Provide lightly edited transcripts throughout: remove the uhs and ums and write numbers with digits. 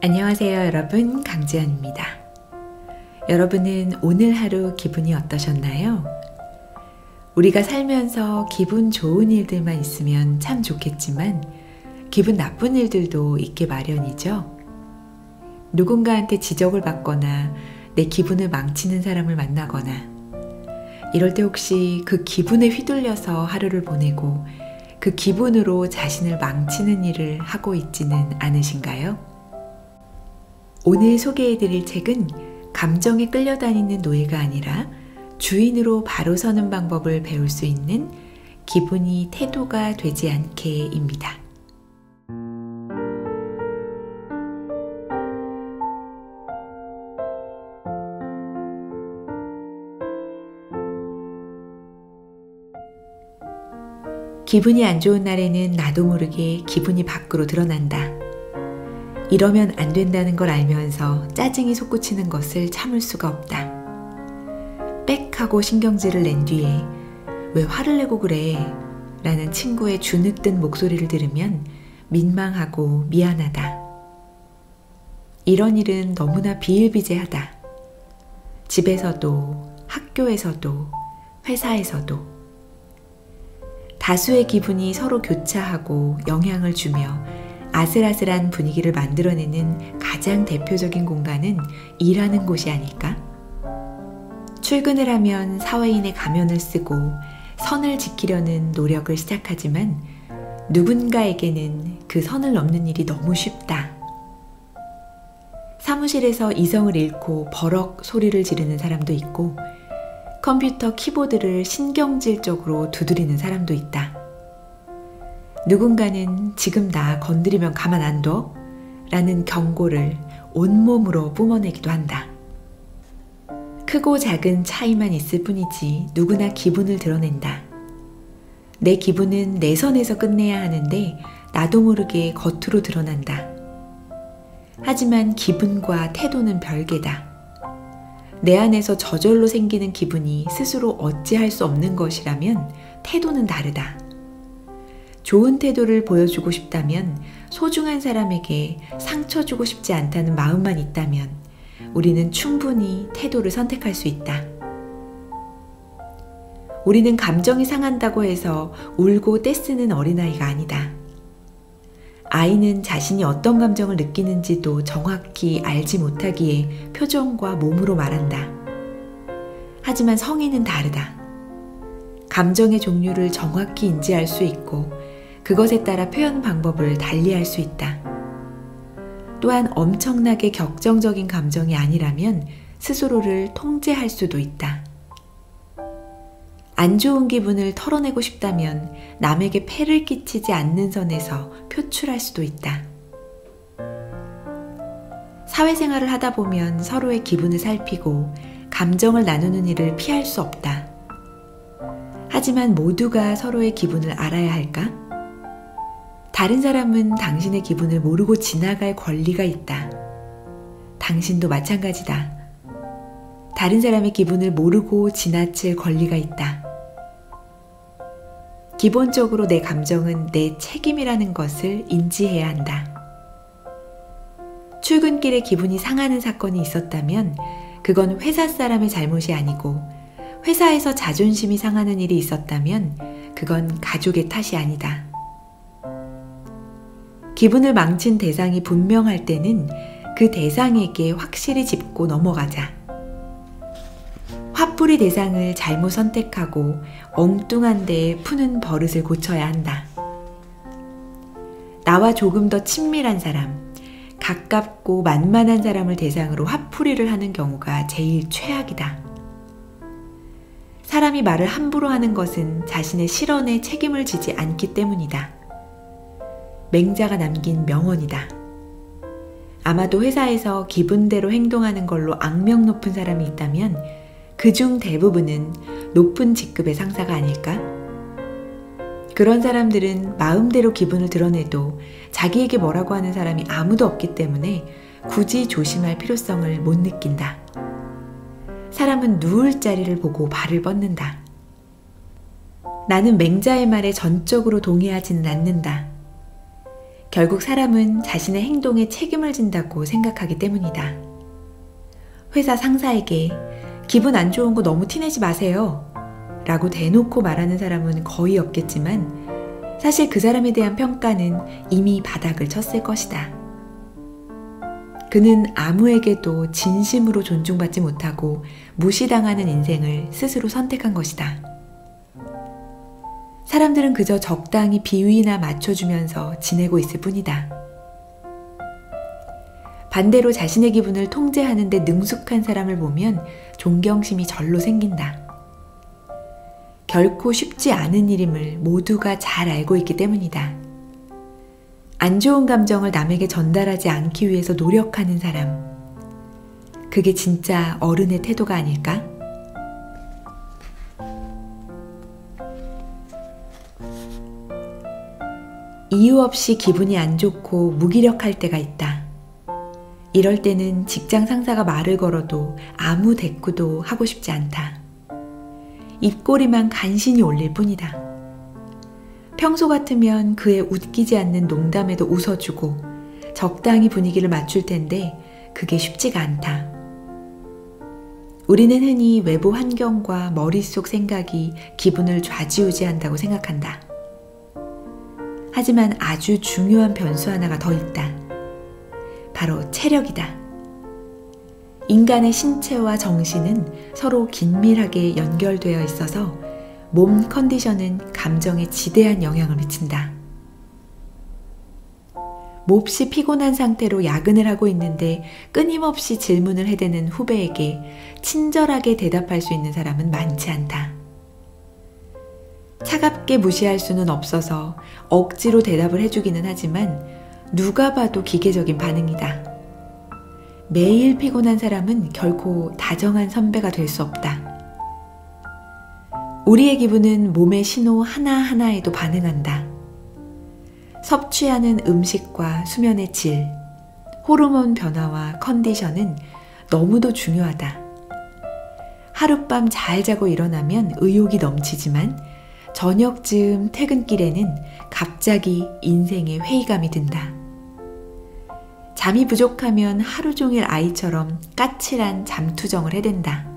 안녕하세요 여러분, 강지연입니다. 여러분은 오늘 하루 기분이 어떠셨나요? 우리가 살면서 기분 좋은 일들만 있으면 참 좋겠지만 기분 나쁜 일들도 있게 마련이죠. 누군가한테 지적을 받거나 내 기분을 망치는 사람을 만나거나 이럴 때 혹시 그 기분에 휘둘려서 하루를 보내고 그 기분으로 자신을 망치는 일을 하고 있지는 않으신가요? 오늘 소개해드릴 책은 감정에 끌려다니는 노예가 아니라 주인으로 바로 서는 방법을 배울 수 있는 기분이 태도가 되지 않게입니다. 기분이 안 좋은 날에는 나도 모르게 기분이 밖으로 드러난다. 이러면 안 된다는 걸 알면서 짜증이 솟구치는 것을 참을 수가 없다. 빽 하고 신경질을 낸 뒤에 왜 화를 내고 그래? 라는 친구의 주눅든 목소리를 들으면 민망하고 미안하다. 이런 일은 너무나 비일비재하다. 집에서도, 학교에서도, 회사에서도. 다수의 기분이 서로 교차하고 영향을 주며 아슬아슬한 분위기를 만들어내는 가장 대표적인 공간은 일하는 곳이 아닐까? 출근을 하면 사회인의 가면을 쓰고 선을 지키려는 노력을 시작하지만 누군가에게는 그 선을 넘는 일이 너무 쉽다. 사무실에서 이성을 잃고 버럭 소리를 지르는 사람도 있고 컴퓨터 키보드를 신경질적으로 두드리는 사람도 있다. 누군가는 지금 나 건드리면 가만 안 둬? 라는 경고를 온몸으로 뿜어내기도 한다. 크고 작은 차이만 있을 뿐이지 누구나 기분을 드러낸다. 내 기분은 내 선에서 끝내야 하는데 나도 모르게 겉으로 드러난다. 하지만 기분과 태도는 별개다. 내 안에서 저절로 생기는 기분이 스스로 어찌할 수 없는 것이라면 태도는 다르다. 좋은 태도를 보여주고 싶다면, 소중한 사람에게 상처 주고 싶지 않다는 마음만 있다면 우리는 충분히 태도를 선택할 수 있다. 우리는 감정이 상한다고 해서 울고 떼쓰는 어린아이가 아니다. 아이는 자신이 어떤 감정을 느끼는지도 정확히 알지 못하기에 표정과 몸으로 말한다. 하지만 성인은 다르다. 감정의 종류를 정확히 인지할 수 있고 그것에 따라 표현 방법을 달리할 수 있다. 또한 엄청나게 격정적인 감정이 아니라면 스스로를 통제할 수도 있다. 안 좋은 기분을 털어내고 싶다면 남에게 폐를 끼치지 않는 선에서 표출할 수도 있다. 사회생활을 하다 보면 서로의 기분을 살피고 감정을 나누는 일을 피할 수 없다. 하지만 모두가 서로의 기분을 알아야 할까? 다른 사람은 당신의 기분을 모르고 지나갈 권리가 있다. 당신도 마찬가지다. 다른 사람의 기분을 모르고 지나칠 권리가 있다. 기본적으로 내 감정은 내 책임이라는 것을 인지해야 한다. 출근길에 기분이 상하는 사건이 있었다면 그건 회사 사람의 잘못이 아니고 회사에서 자존심이 상하는 일이 있었다면 그건 가족의 탓이 아니다. 기분을 망친 대상이 분명할 때는 그 대상에게 확실히 짚고 넘어가자. 화풀이 대상을 잘못 선택하고 엉뚱한 데에 푸는 버릇을 고쳐야 한다. 나와 조금 더 친밀한 사람, 가깝고 만만한 사람을 대상으로 화풀이를 하는 경우가 제일 최악이다. 사람이 말을 함부로 하는 것은 자신의 실언에 책임을 지지 않기 때문이다. 맹자가 남긴 명언이다. 아마도 회사에서 기분대로 행동하는 걸로 악명 높은 사람이 있다면 그중 대부분은 높은 직급의 상사가 아닐까? 그런 사람들은 마음대로 기분을 드러내도 자기에게 뭐라고 하는 사람이 아무도 없기 때문에 굳이 조심할 필요성을 못 느낀다. 사람은 누울 자리를 보고 발을 뻗는다. 나는 맹자의 말에 전적으로 동의하지는 않는다. 결국 사람은 자신의 행동에 책임을 진다고 생각하기 때문이다. 회사 상사에게 기분 안 좋은 거 너무 티내지 마세요 라고 대놓고 말하는 사람은 거의 없겠지만 사실 그 사람에 대한 평가는 이미 바닥을 쳤을 것이다. 그는 아무에게도 진심으로 존중받지 못하고 무시당하는 인생을 스스로 선택한 것이다. 사람들은 그저 적당히 비위나 맞춰주면서 지내고 있을 뿐이다. 반대로 자신의 기분을 통제하는 데 능숙한 사람을 보면 존경심이 절로 생긴다. 결코 쉽지 않은 일임을 모두가 잘 알고 있기 때문이다. 안 좋은 감정을 남에게 전달하지 않기 위해서 노력하는 사람. 그게 진짜 어른의 태도가 아닐까? 이유 없이 기분이 안 좋고 무기력할 때가 있다. 이럴 때는 직장 상사가 말을 걸어도 아무 대꾸도 하고 싶지 않다. 입꼬리만 간신히 올릴 뿐이다. 평소 같으면 그의 웃기지 않는 농담에도 웃어주고 적당히 분위기를 맞출 텐데 그게 쉽지가 않다. 우리는 흔히 외부 환경과 머릿속 생각이 기분을 좌지우지한다고 생각한다. 하지만 아주 중요한 변수 하나가 더 있다. 바로 체력이다. 인간의 신체와 정신은 서로 긴밀하게 연결되어 있어서 몸 컨디션은 감정에 지대한 영향을 미친다. 몹시 피곤한 상태로 야근을 하고 있는데 끊임없이 질문을 해대는 후배에게 친절하게 대답할 수 있는 사람은 많지 않다. 차갑게 무시할 수는 없어서 억지로 대답을 해주기는 하지만 누가 봐도 기계적인 반응이다. 매일 피곤한 사람은 결코 다정한 선배가 될 수 없다. 우리의 기분은 몸의 신호 하나하나에도 반응한다. 섭취하는 음식과 수면의 질, 호르몬 변화와 컨디션은 너무도 중요하다. 하룻밤 잘 자고 일어나면 의욕이 넘치지만 저녁쯤 퇴근길에는 갑자기 인생에 회의감이 든다. 잠이 부족하면 하루 종일 아이처럼 까칠한 잠투정을 해댄다.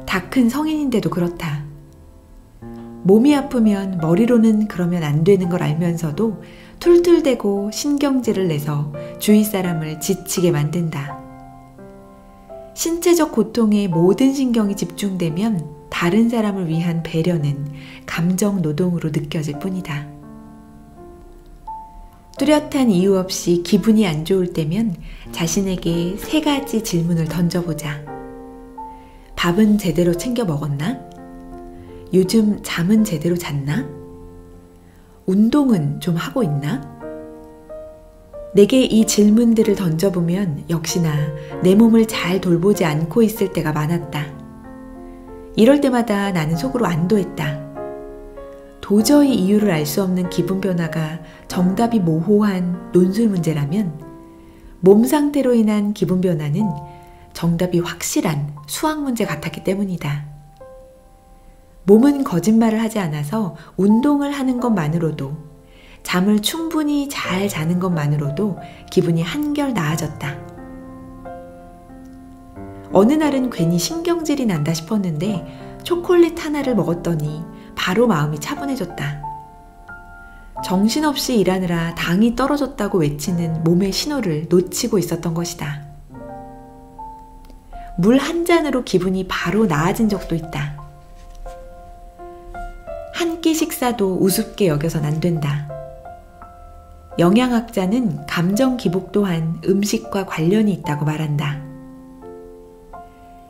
다 큰 성인인데도 그렇다. 몸이 아프면 머리로는 그러면 안 되는 걸 알면서도 툴툴대고 신경질을 내서 주위 사람을 지치게 만든다. 신체적 고통에 모든 신경이 집중되면 다른 사람을 위한 배려는 감정 노동으로 느껴질 뿐이다. 뚜렷한 이유 없이 기분이 안 좋을 때면 자신에게 3가지 질문을 던져보자. 밥은 제대로 챙겨 먹었나? 요즘 잠은 제대로 잤나? 운동은 좀 하고 있나? 내게 이 질문들을 던져보면 역시나 내 몸을 잘 돌보지 않고 있을 때가 많았다. 이럴 때마다 나는 속으로 안도했다. 도저히 이유를 알 수 없는 기분 변화가 정답이 모호한 논술 문제라면 몸 상태로 인한 기분 변화는 정답이 확실한 수학 문제 같았기 때문이다. 몸은 거짓말을 하지 않아서 운동을 하는 것만으로도, 잠을 충분히 잘 자는 것만으로도 기분이 한결 나아졌다. 어느 날은 괜히 신경질이 난다 싶었는데 초콜릿 하나를 먹었더니 바로 마음이 차분해졌다. 정신없이 일하느라 당이 떨어졌다고 외치는 몸의 신호를 놓치고 있었던 것이다. 물 한 잔으로 기분이 바로 나아진 적도 있다. 한 끼 식사도 우습게 여겨선 안 된다. 영양학자는 감정 기복 또한 음식과 관련이 있다고 말한다.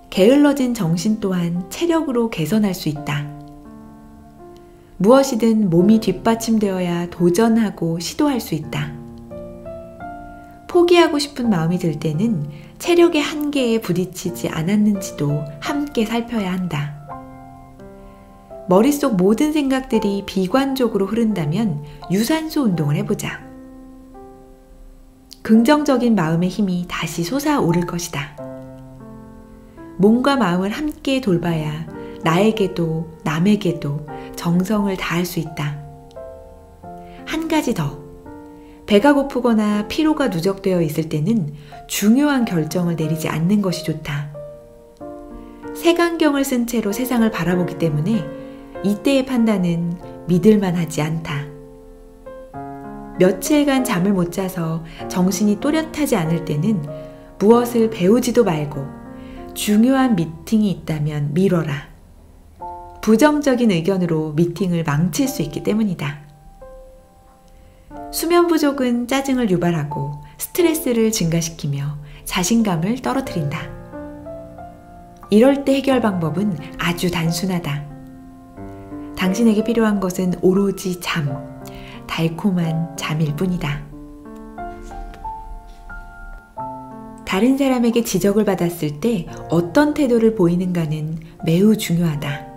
게을러진 정신 또한 체력으로 개선할 수 있다. 무엇이든 몸이 뒷받침되어야 도전하고 시도할 수 있다. 포기하고 싶은 마음이 들 때는 체력의 한계에 부딪히지 않았는지도 함께 살펴야 한다. 머릿속 모든 생각들이 비관적으로 흐른다면 유산소 운동을 해보자. 긍정적인 마음의 힘이 다시 솟아오를 것이다. 몸과 마음을 함께 돌봐야 나에게도 남에게도 정성을 다할 수 있다. 한 가지 더, 배가 고프거나 피로가 누적되어 있을 때는 중요한 결정을 내리지 않는 것이 좋다. 색안경을 쓴 채로 세상을 바라보기 때문에 이때의 판단은 믿을만하지 않다. 며칠간 잠을 못 자서 정신이 또렷하지 않을 때는 무엇을 배우지도 말고 중요한 미팅이 있다면 미뤄라. 부정적인 의견으로 미팅을 망칠 수 있기 때문이다. 수면 부족은 짜증을 유발하고 스트레스를 증가시키며 자신감을 떨어뜨린다. 이럴 때 해결 방법은 아주 단순하다. 당신에게 필요한 것은 오로지 잠, 달콤한 잠일 뿐이다. 다른 사람에게 지적을 받았을 때 어떤 태도를 보이는가는 매우 중요하다.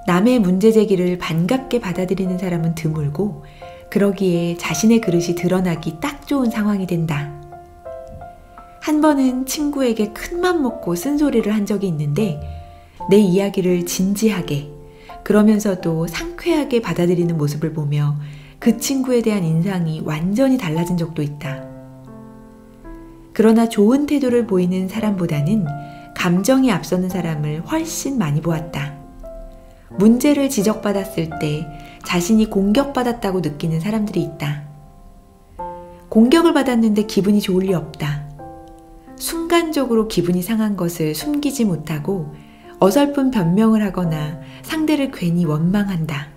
남의 문제 제기를 반갑게 받아들이는 사람은 드물고 그러기에 자신의 그릇이 드러나기 딱 좋은 상황이 된다. 한 번은 친구에게 큰맘 먹고 쓴소리를 한 적이 있는데 내 이야기를 진지하게 그러면서도 상쾌하게 받아들이는 모습을 보며 그 친구에 대한 인상이 완전히 달라진 적도 있다. 그러나 좋은 태도를 보이는 사람보다는 감정이 앞서는 사람을 훨씬 많이 보았다. 문제를 지적받았을 때 자신이 공격받았다고 느끼는 사람들이 있다. 공격을 받았는데 기분이 좋을 리 없다. 순간적으로 기분이 상한 것을 숨기지 못하고 어설픈 변명을 하거나 상대를 괜히 원망한다.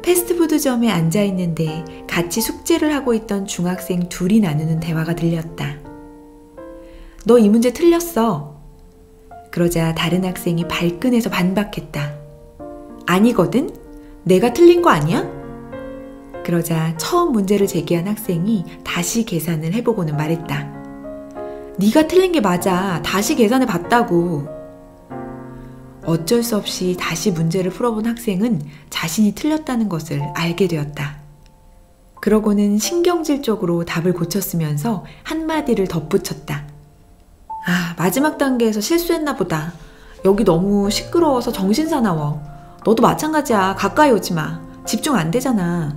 패스트푸드점에 앉아 있는데 같이 숙제를 하고 있던 중학생 둘이 나누는 대화가 들렸다. 너 이 문제 틀렸어. 그러자 다른 학생이 발끈해서 반박했다. 아니거든? 내가 틀린 거 아니야? 그러자 처음 문제를 제기한 학생이 다시 계산을 해보고는 말했다. 네가 틀린 게 맞아. 다시 계산해 봤다고. 어쩔 수 없이 다시 문제를 풀어본 학생은 자신이 틀렸다는 것을 알게 되었다. 그러고는 신경질적으로 답을 고쳤으면서 한마디를 덧붙였다. 아, 마지막 단계에서 실수했나 보다. 여기 너무 시끄러워서 정신사나워. 너도 마찬가지야. 가까이 오지 마. 집중 안 되잖아.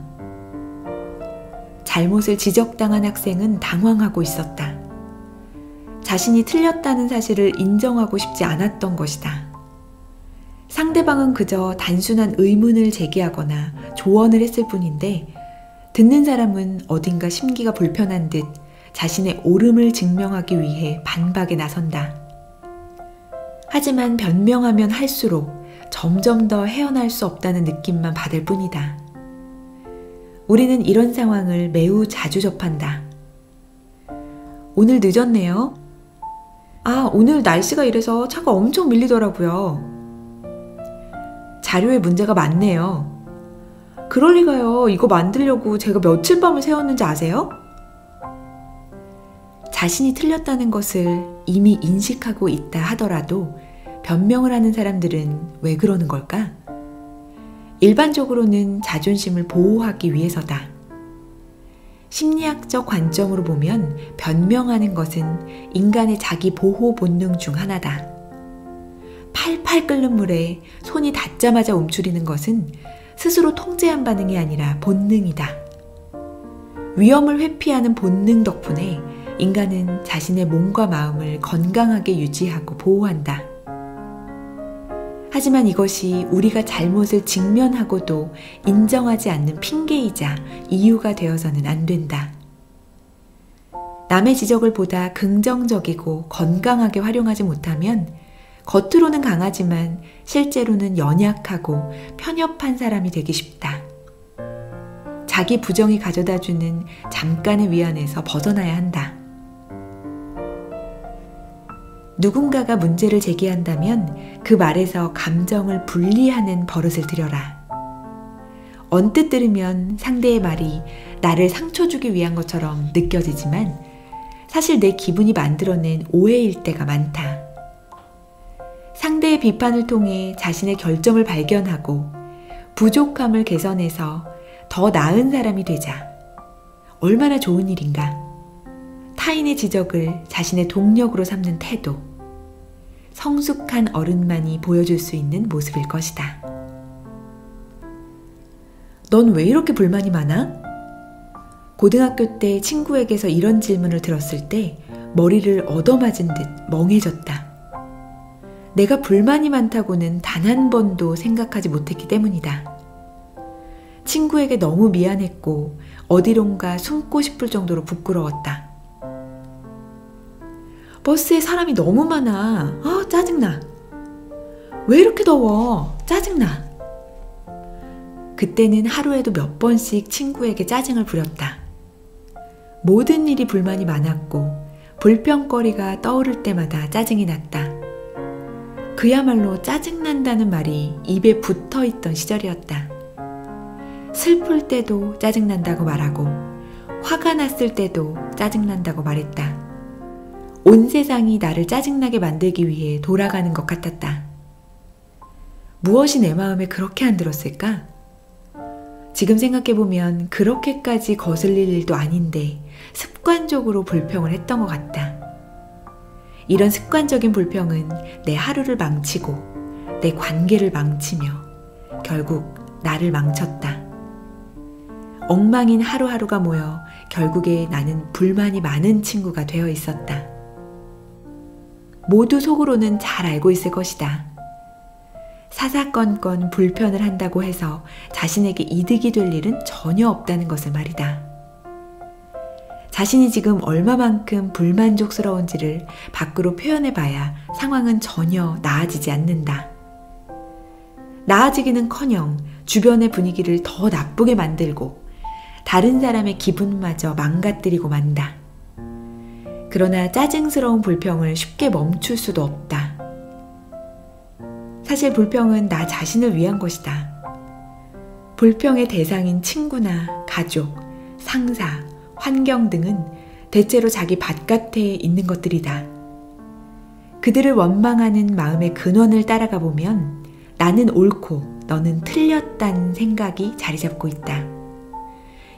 잘못을 지적당한 학생은 당황하고 있었다. 자신이 틀렸다는 사실을 인정하고 싶지 않았던 것이다. 상대방은 그저 단순한 의문을 제기하거나 조언을 했을 뿐인데 듣는 사람은 어딘가 심기가 불편한 듯 자신의 옳음을 증명하기 위해 반박에 나선다. 하지만 변명하면 할수록 점점 더 헤어날 수 없다는 느낌만 받을 뿐이다. 우리는 이런 상황을 매우 자주 접한다. 오늘 늦었네요. 아, 오늘 날씨가 이래서 차가 엄청 밀리더라고요. 자료에 문제가 많네요. 그럴 리가요. 이거 만들려고 제가 며칠 밤을 새웠는지 아세요? 자신이 틀렸다는 것을 이미 인식하고 있다 하더라도 변명을 하는 사람들은 왜 그러는 걸까? 일반적으로는 자존심을 보호하기 위해서다. 심리학적 관점으로 보면 변명하는 것은 인간의 자기 보호 본능 중 하나다. 팔팔 끓는 물에 손이 닿자마자 움츠리는 것은 스스로 통제한 반응이 아니라 본능이다. 위험을 회피하는 본능 덕분에 인간은 자신의 몸과 마음을 건강하게 유지하고 보호한다. 하지만 이것이 우리가 잘못을 직면하고도 인정하지 않는 핑계이자 이유가 되어서는 안 된다. 남의 지적을 보다 긍정적이고 건강하게 활용하지 못하면 겉으로는 강하지만 실제로는 연약하고 편협한 사람이 되기 쉽다. 자기 부정이 가져다주는 잠깐의 위안에서 벗어나야 한다. 누군가가 문제를 제기한다면 그 말에서 감정을 분리하는 버릇을 들여라. 언뜻 들으면 상대의 말이 나를 상처 주기 위한 것처럼 느껴지지만 사실 내 기분이 만들어낸 오해일 때가 많다. 상대의 비판을 통해 자신의 결점을 발견하고 부족함을 개선해서 더 나은 사람이 되자. 얼마나 좋은 일인가. 타인의 지적을 자신의 동력으로 삼는 태도. 성숙한 어른만이 보여줄 수 있는 모습일 것이다. 넌 왜 이렇게 불만이 많아? 고등학교 때 친구에게서 이런 질문을 들었을 때 머리를 얻어맞은 듯 멍해졌다. 내가 불만이 많다고는 단 한 번도 생각하지 못했기 때문이다. 친구에게 너무 미안했고 어디론가 숨고 싶을 정도로 부끄러웠다. 버스에 사람이 너무 많아. 짜증나. 왜 이렇게 더워? 짜증나. 그때는 하루에도 몇 번씩 친구에게 짜증을 부렸다. 모든 일이 불만이 많았고 불평거리가 떠오를 때마다 짜증이 났다. 그야말로 짜증난다는 말이 입에 붙어있던 시절이었다. 슬플 때도 짜증난다고 말하고 화가 났을 때도 짜증난다고 말했다. 온 세상이 나를 짜증나게 만들기 위해 돌아가는 것 같았다. 무엇이 내 마음에 그렇게 안 들었을까? 지금 생각해보면 그렇게까지 거슬릴 일도 아닌데 습관적으로 불평을 했던 것 같다. 이런 습관적인 불평은 내 하루를 망치고 내 관계를 망치며 결국 나를 망쳤다. 엉망인 하루하루가 모여 결국에 나는 불만이 많은 친구가 되어 있었다. 모두 속으로는 잘 알고 있을 것이다. 사사건건 불편을 한다고 해서 자신에게 이득이 될 일은 전혀 없다는 것을 말이다. 자신이 지금 얼마만큼 불만족스러운지를 밖으로 표현해봐야 상황은 전혀 나아지지 않는다. 나아지기는커녕 주변의 분위기를 더 나쁘게 만들고 다른 사람의 기분마저 망가뜨리고 만다. 그러나 짜증스러운 불평을 쉽게 멈출 수도 없다. 사실 불평은 나 자신을 위한 것이다. 불평의 대상인 친구나 가족, 상사, 환경 등은 대체로 자기 바깥에 있는 것들이다. 그들을 원망하는 마음의 근원을 따라가 보면 나는 옳고 너는 틀렸다는 생각이 자리 잡고 있다.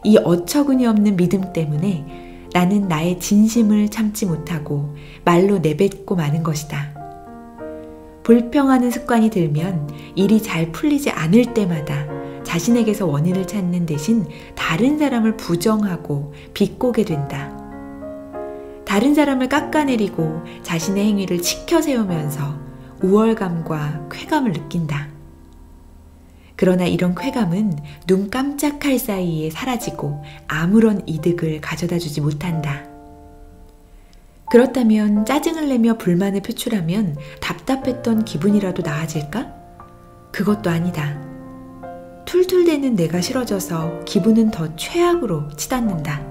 이 어처구니 없는 믿음 때문에 나는 나의 진심을 참지 못하고 말로 내뱉고 마는 것이다. 불평하는 습관이 들면 일이 잘 풀리지 않을 때마다 자신에게서 원인을 찾는 대신 다른 사람을 부정하고 비꼬게 된다. 다른 사람을 깎아내리고 자신의 행위를 치켜 세우면서 우월감과 쾌감을 느낀다. 그러나 이런 쾌감은 눈 깜짝할 사이에 사라지고 아무런 이득을 가져다 주지 못한다. 그렇다면 짜증을 내며 불만을 표출하면 답답했던 기분이라도 나아질까? 그것도 아니다. 툴툴대는 내가 싫어져서 기분은 더 최악으로 치닫는다.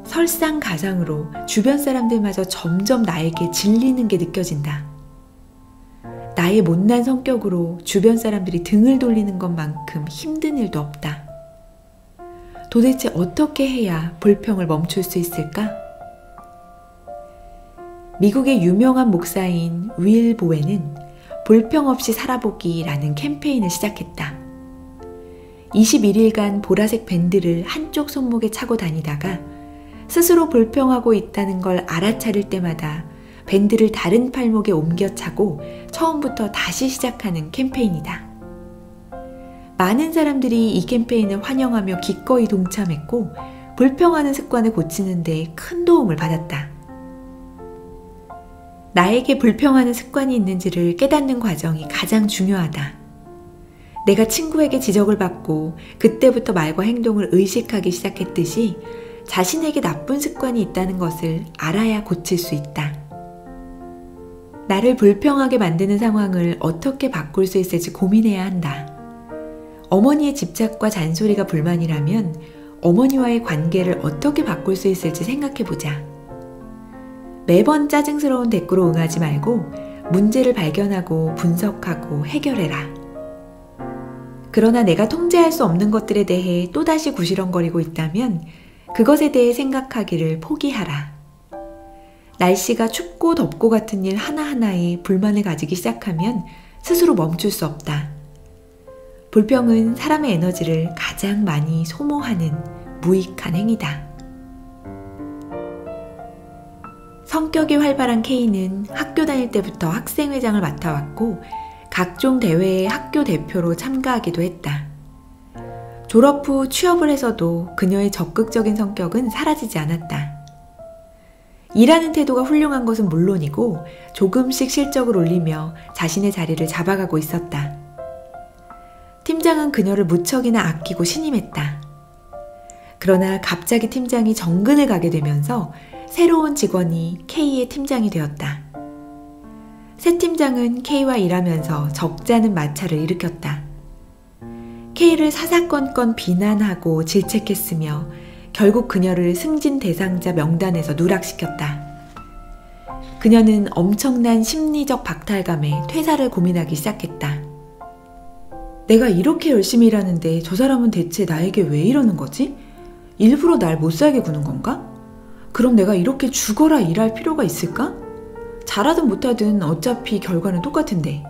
설상가상으로 주변 사람들마저 점점 나에게 질리는 게 느껴진다. 나의 못난 성격으로 주변 사람들이 등을 돌리는 것만큼 힘든 일도 없다. 도대체 어떻게 해야 불평을 멈출 수 있을까? 미국의 유명한 목사인 윌 보웬은 불평 없이 살아보기라는 캠페인을 시작했다. 21일간 보라색 밴드를 한쪽 손목에 차고 다니다가 스스로 불평하고 있다는 걸 알아차릴 때마다 밴드를 다른 팔목에 옮겨 차고 처음부터 다시 시작하는 캠페인이다. 많은 사람들이 이 캠페인을 환영하며 기꺼이 동참했고 불평하는 습관을 고치는 데 큰 도움을 받았다. 나에게 불평하는 습관이 있는지를 깨닫는 과정이 가장 중요하다. 내가 친구에게 지적을 받고 그때부터 말과 행동을 의식하기 시작했듯이 자신에게 나쁜 습관이 있다는 것을 알아야 고칠 수 있다. 나를 불평하게 만드는 상황을 어떻게 바꿀 수 있을지 고민해야 한다. 어머니의 집착과 잔소리가 불만이라면 어머니와의 관계를 어떻게 바꿀 수 있을지 생각해보자. 매번 짜증스러운 대꾸로 응하지 말고 문제를 발견하고 분석하고 해결해라. 그러나 내가 통제할 수 없는 것들에 대해 또다시 구시렁거리고 있다면 그것에 대해 생각하기를 포기하라. 날씨가 춥고 덥고 같은 일 하나하나에 불만을 가지기 시작하면 스스로 멈출 수 없다. 불평은 사람의 에너지를 가장 많이 소모하는 무익한 행위다. 성격이 활발한 K는 학교 다닐 때부터 학생회장을 맡아왔고 각종 대회에 학교 대표로 참가하기도 했다. 졸업 후 취업을 해서도 그녀의 적극적인 성격은 사라지지 않았다. 일하는 태도가 훌륭한 것은 물론이고 조금씩 실적을 올리며 자신의 자리를 잡아가고 있었다. 팀장은 그녀를 무척이나 아끼고 신임했다. 그러나 갑자기 팀장이 정근을 가게 되면서 새로운 직원이 K의 팀장이 되었다. 새 팀장은 K와 일하면서 적잖은 마찰을 일으켰다. K를 사사건건 비난하고 질책했으며 결국 그녀를 승진 대상자 명단에서 누락시켰다. 그녀는 엄청난 심리적 박탈감에 퇴사를 고민하기 시작했다. 내가 이렇게 열심히 일하는데 저 사람은 대체 나에게 왜 이러는 거지? 일부러 날 못 살게 구는 건가? 그럼 내가 이렇게 죽어라 일할 필요가 있을까? 잘하든 못하든 어차피 결과는 똑같은데.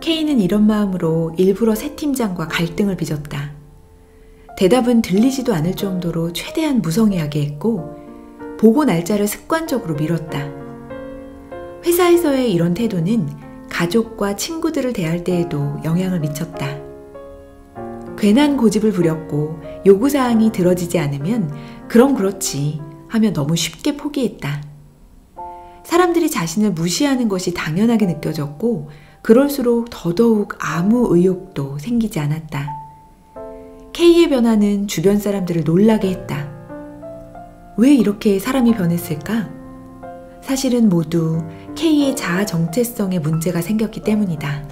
K는 이런 마음으로 일부러 새 팀장과 갈등을 빚었다. 대답은 들리지도 않을 정도로 최대한 무성의하게 했고 보고 날짜를 습관적으로 미뤘다. 회사에서의 이런 태도는 가족과 친구들을 대할 때에도 영향을 미쳤다. 괜한 고집을 부렸고 요구사항이 들어지지 않으면 그럼 그렇지 하며 너무 쉽게 포기했다. 사람들이 자신을 무시하는 것이 당연하게 느껴졌고 그럴수록 더더욱 아무 의욕도 생기지 않았다. K의 변화는 주변 사람들을 놀라게 했다. 왜 이렇게 사람이 변했을까? 사실은 모두 K의 자아 정체성에 문제가 생겼기 때문이다.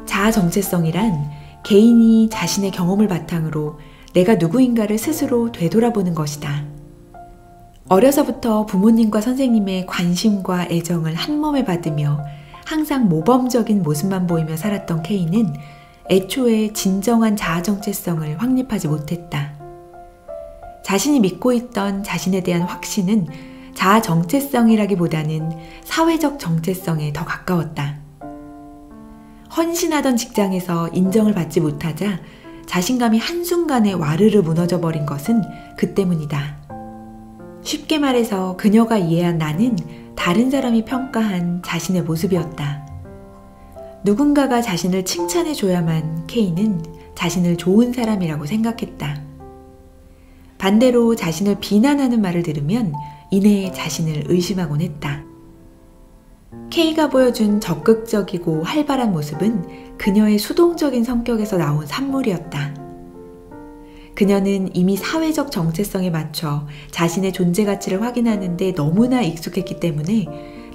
자아 정체성이란 개인이 자신의 경험을 바탕으로 내가 누구인가를 스스로 되돌아보는 것이다. 어려서부터 부모님과 선생님의 관심과 애정을 한몸에 받으며 항상 모범적인 모습만 보이며 살았던 K는 애초에 진정한 자아 정체성을 확립하지 못했다. 자신이 믿고 있던 자신에 대한 확신은 자아 정체성이라기보다는 사회적 정체성에 더 가까웠다. 헌신하던 직장에서 인정을 받지 못하자 자신감이 한순간에 와르르 무너져 버린 것은 그 때문이다. 쉽게 말해서 그녀가 이해한 나는 다른 사람이 평가한 자신의 모습이었다. 누군가가 자신을 칭찬해줘야만 K는 자신을 좋은 사람이라고 생각했다. 반대로 자신을 비난하는 말을 들으면 이내 자신을 의심하곤 했다. K가 보여준 적극적이고 활발한 모습은 그녀의 수동적인 성격에서 나온 산물이었다. 그녀는 이미 사회적 정체성에 맞춰 자신의 존재 가치를 확인하는 데 너무나 익숙했기 때문에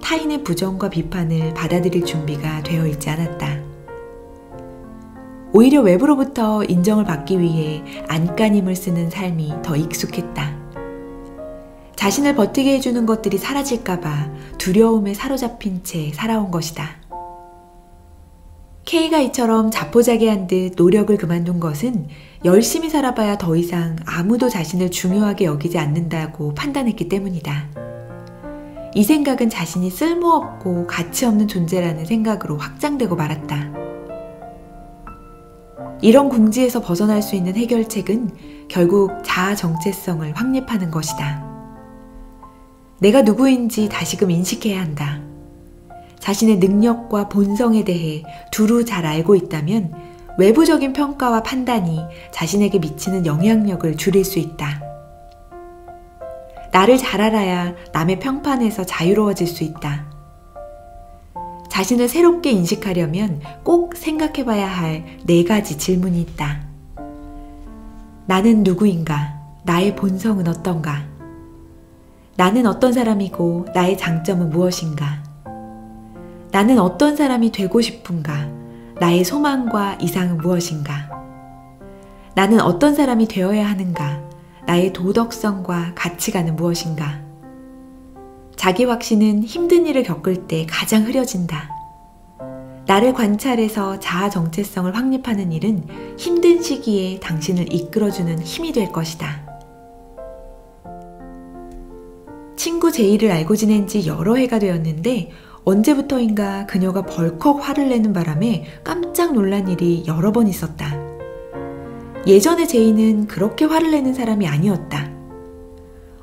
타인의 부정과 비판을 받아들일 준비가 되어 있지 않았다. 오히려 외부로부터 인정을 받기 위해 안간힘을 쓰는 삶이 더 익숙했다. 자신을 버티게 해주는 것들이 사라질까봐 두려움에 사로잡힌 채 살아온 것이다. K가 이처럼 자포자기한 듯 노력을 그만둔 것은 열심히 살아봐야 더 이상 아무도 자신을 중요하게 여기지 않는다고 판단했기 때문이다. 이 생각은 자신이 쓸모없고 가치 없는 존재라는 생각으로 확장되고 말았다. 이런 궁지에서 벗어날 수 있는 해결책은 결국 자아 정체성을 확립하는 것이다. 내가 누구인지 다시금 인식해야 한다. 자신의 능력과 본성에 대해 두루 잘 알고 있다면 외부적인 평가와 판단이 자신에게 미치는 영향력을 줄일 수 있다. 나를 잘 알아야 남의 평판에서 자유로워질 수 있다. 자신을 새롭게 인식하려면 꼭 생각해봐야 할 4가지 질문이 있다. 나는 누구인가? 나의 본성은 어떤가? 나는 어떤 사람이고 나의 장점은 무엇인가? 나는 어떤 사람이 되고 싶은가? 나의 소망과 이상은 무엇인가? 나는 어떤 사람이 되어야 하는가? 나의 도덕성과 가치관은 무엇인가? 자기 확신은 힘든 일을 겪을 때 가장 흐려진다. 나를 관찰해서 자아 정체성을 확립하는 일은 힘든 시기에 당신을 이끌어주는 힘이 될 것이다. 친구 제이를 알고 지낸 지 여러 해가 되었는데 언제부터인가 그녀가 벌컥 화를 내는 바람에 깜짝 놀란 일이 여러 번 있었다. 예전에 제이는 그렇게 화를 내는 사람이 아니었다.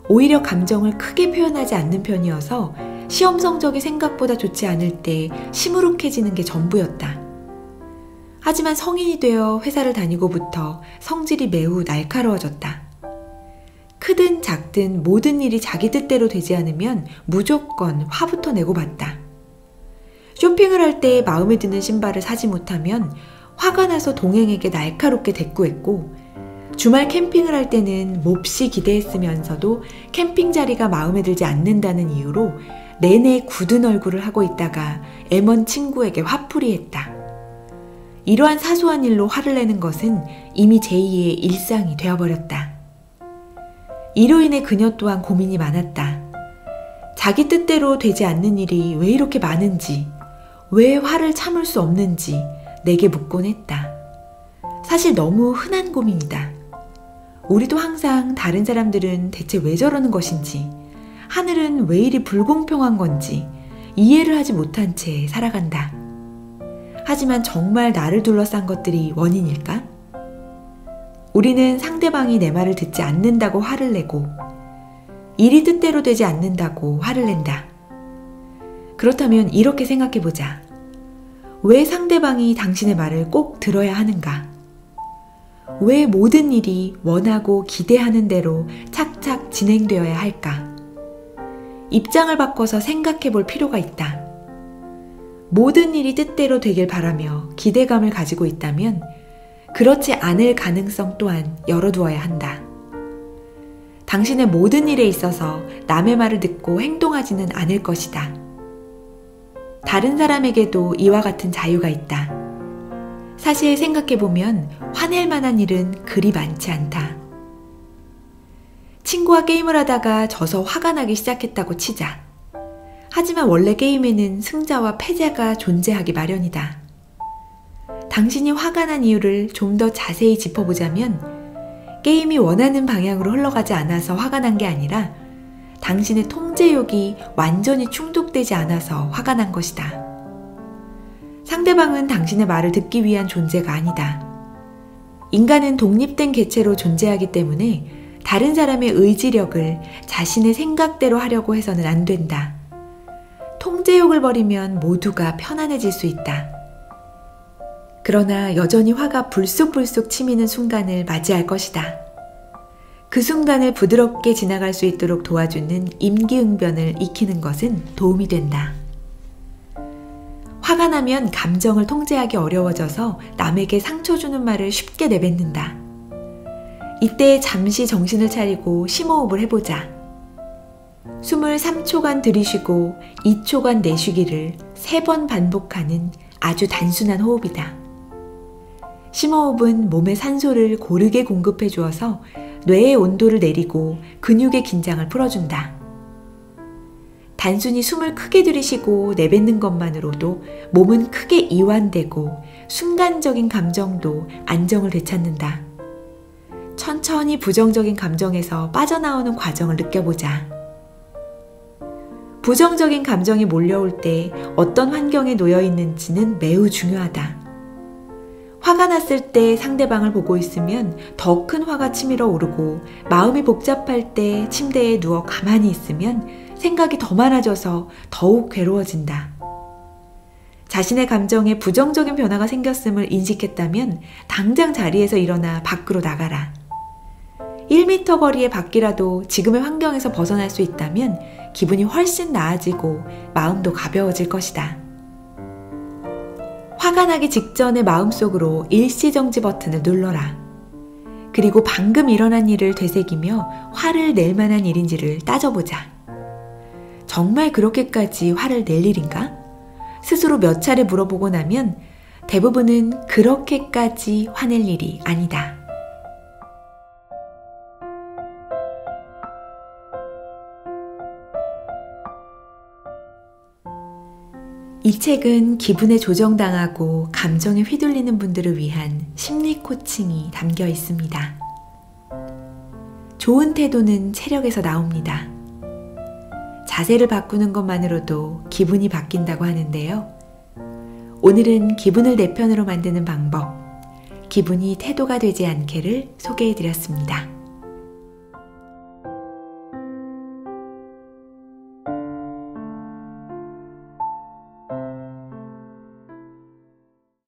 오히려 감정을 크게 표현하지 않는 편이어서 시험 성적이 생각보다 좋지 않을 때 시무룩해지는 게 전부였다. 하지만 성인이 되어 회사를 다니고부터 성질이 매우 날카로워졌다. 크든 작든 모든 일이 자기 뜻대로 되지 않으면 무조건 화부터 내고 봤다. 쇼핑을 할 때 마음에 드는 신발을 사지 못하면 화가 나서 동행에게 날카롭게 대꾸했고, 주말 캠핑을 할 때는 몹시 기대했으면서도 캠핑 자리가 마음에 들지 않는다는 이유로 내내 굳은 얼굴을 하고 있다가 M1 친구에게 화풀이했다. 이러한 사소한 일로 화를 내는 것은 이미 제2의 일상이 되어버렸다. 이로 인해 그녀 또한 고민이 많았다. 자기 뜻대로 되지 않는 일이 왜 이렇게 많은지, 왜 화를 참을 수 없는지 내게 묻곤 했다. 사실 너무 흔한 고민이다. 우리도 항상 다른 사람들은 대체 왜 저러는 것인지, 하늘은 왜 이리 불공평한 건지 이해를 하지 못한 채 살아간다. 하지만 정말 나를 둘러싼 것들이 원인일까? 우리는 상대방이 내 말을 듣지 않는다고 화를 내고, 일이 뜻대로 되지 않는다고 화를 낸다. 그렇다면 이렇게 생각해보자. 왜 상대방이 당신의 말을 꼭 들어야 하는가? 왜 모든 일이 원하고 기대하는 대로 착착 진행되어야 할까? 입장을 바꿔서 생각해 볼 필요가 있다. 모든 일이 뜻대로 되길 바라며 기대감을 가지고 있다면 그렇지 않을 가능성 또한 열어두어야 한다. 당신의 모든 일에 있어서 남의 말을 듣고 행동하지는 않을 것이다. 다른 사람에게도 이와 같은 자유가 있다. 사실 생각해보면 화낼 만한 일은 그리 많지 않다. 친구와 게임을 하다가 져서 화가 나기 시작했다고 치자. 하지만 원래 게임에는 승자와 패자가 존재하기 마련이다. 당신이 화가 난 이유를 좀 더 자세히 짚어보자면 게임이 원하는 방향으로 흘러가지 않아서 화가 난 게 아니라 당신의 통제욕이 완전히 충족되지 않아서 화가 난 것이다. 상대방은 당신의 말을 듣기 위한 존재가 아니다. 인간은 독립된 개체로 존재하기 때문에 다른 사람의 의지력을 자신의 생각대로 하려고 해서는 안 된다. 통제욕을 버리면 모두가 편안해질 수 있다. 그러나 여전히 화가 불쑥불쑥 치미는 순간을 맞이할 것이다. 그 순간을 부드럽게 지나갈 수 있도록 도와주는 임기응변을 익히는 것은 도움이 된다. 화가 나면 감정을 통제하기 어려워져서 남에게 상처 주는 말을 쉽게 내뱉는다. 이때 잠시 정신을 차리고 심호흡을 해보자. 숨을 3초간 들이쉬고 2초간 내쉬기를 3번 반복하는 아주 단순한 호흡이다. 심호흡은 몸에 산소를 고르게 공급해 주어서 뇌의 온도를 내리고 근육의 긴장을 풀어준다. 단순히 숨을 크게 들이쉬고 내뱉는 것만으로도 몸은 크게 이완되고 순간적인 감정도 안정을 되찾는다. 천천히 부정적인 감정에서 빠져나오는 과정을 느껴보자. 부정적인 감정이 몰려올 때 어떤 환경에 놓여 있는지는 매우 중요하다. 화가 났을 때 상대방을 보고 있으면 더 큰 화가 치밀어 오르고, 마음이 복잡할 때 침대에 누워 가만히 있으면 생각이 더 많아져서 더욱 괴로워진다. 자신의 감정에 부정적인 변화가 생겼음을 인식했다면 당장 자리에서 일어나 밖으로 나가라. 1m 거리의 밖이라도 지금의 환경에서 벗어날 수 있다면 기분이 훨씬 나아지고 마음도 가벼워질 것이다. 화가 나기 직전에 마음속으로 일시정지 버튼을 눌러라. 그리고 방금 일어난 일을 되새기며 화를 낼 만한 일인지를 따져보자. 정말 그렇게까지 화를 낼 일인가? 스스로 몇 차례 물어보고 나면 대부분은 그렇게까지 화낼 일이 아니다. 이 책은 기분에 조정당하고 감정에 휘둘리는 분들을 위한 심리 코칭이 담겨 있습니다. 좋은 태도는 체력에서 나옵니다. 자세를 바꾸는 것만으로도 기분이 바뀐다고 하는데요. 오늘은 기분을 내 편으로 만드는 방법, 기분이 태도가 되지 않게를 소개해 드렸습니다.